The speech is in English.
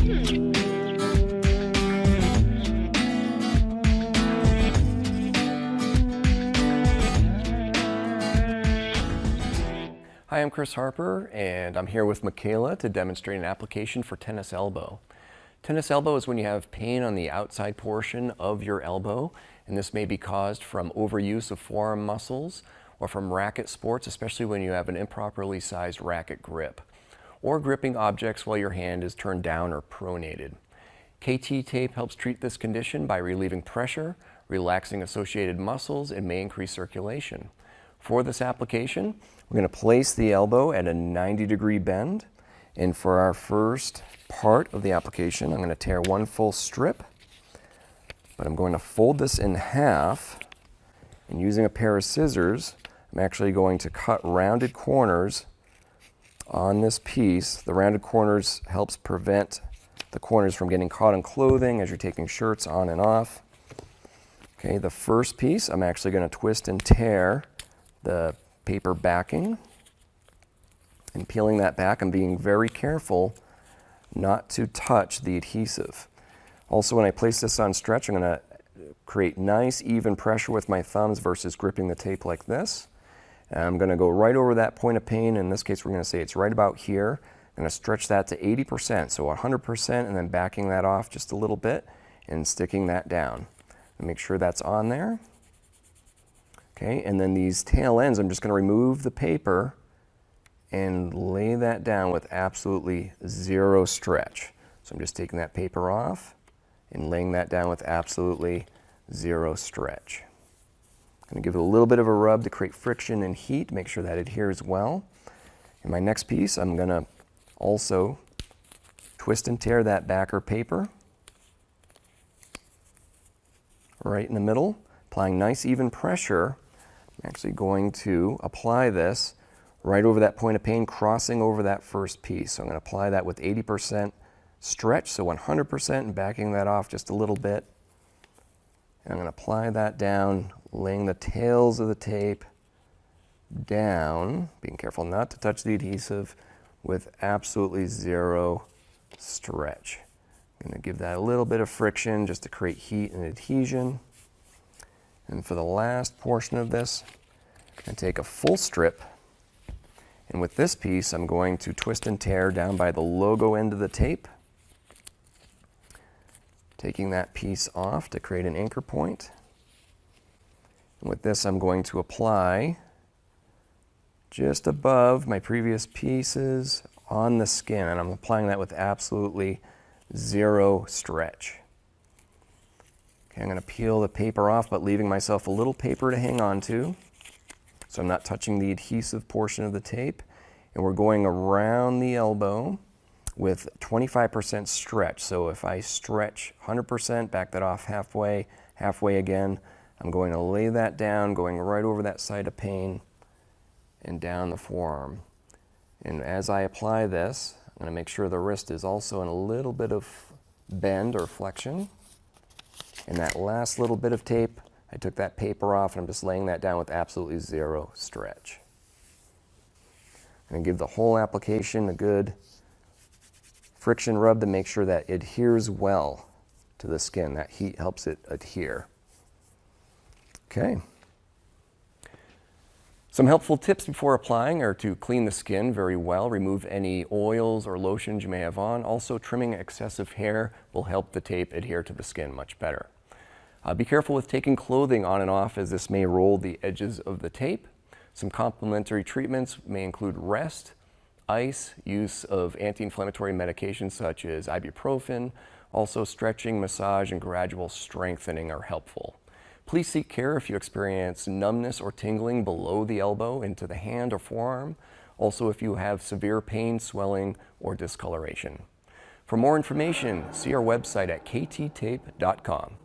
Hi, I'm Chris Harper, and I'm here with Michaela to demonstrate an application for tennis elbow. Tennis elbow is when you have pain on the outside portion of your elbow, and this may be caused from overuse of forearm muscles or from racket sports, especially when you have an improperly sized racket grip, or gripping objects while your hand is turned down or pronated. KT tape helps treat this condition by relieving pressure, relaxing associated muscles, and may increase circulation. For this application, we're going to place the elbow at a 90-degree bend, and for our first part of the application, I'm going to tear one full strip, but I'm going to fold this in half, and using a pair of scissors, I'm actually going to cut rounded corners on this piece. The rounded corners helps prevent the corners from getting caught on clothing as you're taking shirts on and off. Okay, the first piece, I'm actually going to twist and tear the paper backing, and peeling that back, I'm being very careful not to touch the adhesive. Also, when I place this on stretch, I'm going to create nice even pressure with my thumbs versus gripping the tape like this. And I'm going to go right over that point of pain. In this case, we're going to say it's right about here. I'm going to stretch that to 80%, so 100%, and then backing that off just a little bit and sticking that down. And make sure that's on there. Okay, and then these tail ends, I'm just going to remove the paper and lay that down with absolutely zero stretch. So I'm just taking that paper off and laying that down with absolutely zero stretch. I'm going to give it a little bit of a rub to create friction and heat, make sure that adheres well. In my next piece, I'm going to also twist and tear that backer paper right in the middle, applying nice even pressure. I'm actually going to apply this right over that point of pain, crossing over that first piece. So I'm going to apply that with 80% stretch, so 100%, and backing that off just a little bit. And I'm going to apply that down, laying the tails of the tape down, being careful not to touch the adhesive, with absolutely zero stretch. I'm going to give that a little bit of friction just to create heat and adhesion. And for the last portion of this, I'm going to take a full strip, and with this piece, I'm going to twist and tear down by the logo end of the tape, taking that piece off to create an anchor point. And with this, I'm going to apply just above my previous pieces on the skin, and I'm applying that with absolutely zero stretch. Okay, I'm going to peel the paper off, but leaving myself a little paper to hang on to, so I'm not touching the adhesive portion of the tape. And we're going around the elbow with 25% stretch. So if I stretch 100%, back that off halfway, halfway again, I'm going to lay that down, going right over that site of pain and down the forearm. And as I apply this, I'm going to make sure the wrist is also in a little bit of bend or flexion. And that last little bit of tape, I took that paper off, and I'm just laying that down with absolutely zero stretch. I'm going to give the whole application a good friction rub to make sure that it adheres well to the skin. That heat helps it adhere. Okay. Some helpful tips before applying are to clean the skin very well, remove any oils or lotions you may have on. Also, trimming excessive hair will help the tape adhere to the skin much better. Be careful with taking clothing on and off, as this may roll the edges of the tape. Some complementary treatments may include rest, ice, use of anti-inflammatory medications such as ibuprofen. Also, stretching, massage, and gradual strengthening are helpful. Please seek care if you experience numbness or tingling below the elbow into the hand or forearm. Also, if you have severe pain, swelling, or discoloration. For more information, see our website at kttape.com.